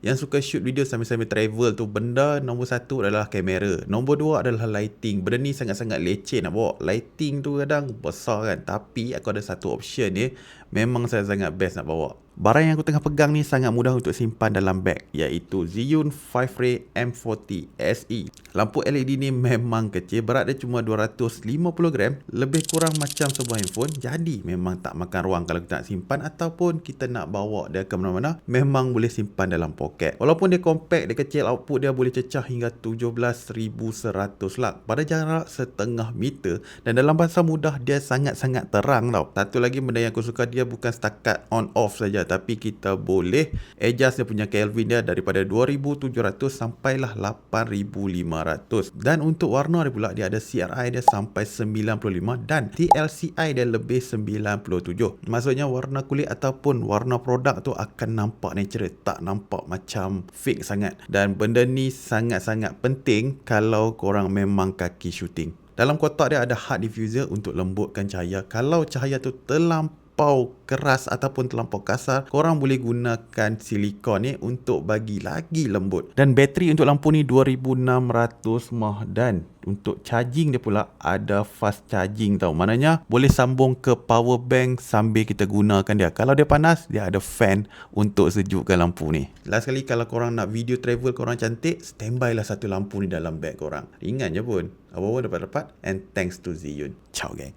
Yang suka shoot video sambil-sambil travel tu, benda nombor satu adalah kamera. Nombor dua adalah lighting. Benda ni sangat-sangat leceh nak bawa. Lighting tu kadang besar kan. Tapi aku ada satu option ni, memang sangat-sangat best nak bawa. Barang yang aku tengah pegang ni sangat mudah untuk simpan dalam beg, iaitu Zhiyun 5-Ray M40 SE. Lampu LED ni memang kecil, berat dia cuma 250 gram, lebih kurang macam sebuah handphone. Jadi memang tak makan ruang kalau kita nak simpan ataupun kita nak bawa dia ke mana-mana, memang boleh simpan dalam poket. Walaupun dia compact, dia kecil, output dia boleh cecah hingga 17,100 lux pada jarak setengah meter, dan dalam bahasa mudah dia sangat-sangat terang tau. Satu lagi benda yang aku suka, dia bukan setakat on off saja, tapi kita boleh adjust dia punya Kelvin dia daripada 2700 sampailah 8500. Dan untuk warna dia pula, dia ada CRI dia sampai 95 dan TLCI dia lebih 97. Maksudnya warna kulit ataupun warna produk tu akan nampak natural, tak nampak macam fake sangat. Dan benda ni sangat-sangat penting kalau korang memang kaki shooting. Dalam kotak dia ada hard diffuser untuk lembutkan cahaya. Kalau cahaya tu terlampau keras ataupun terlampau kasar, korang boleh gunakan silikon ni untuk bagi lagi lembut. Dan bateri untuk lampu ni 2600 mAh, dan untuk charging dia pula ada fast charging tau. Maknanya boleh sambung ke power bank sambil kita gunakan dia. Kalau dia panas, dia ada fan untuk sejukkan lampu ni. Last sekali, kalau korang nak video travel korang cantik, standby lah satu lampu ni dalam beg korang. Ringan je pun. Apa-apa dapat-dapat. And thanks to Zhiyun. Ciao gang.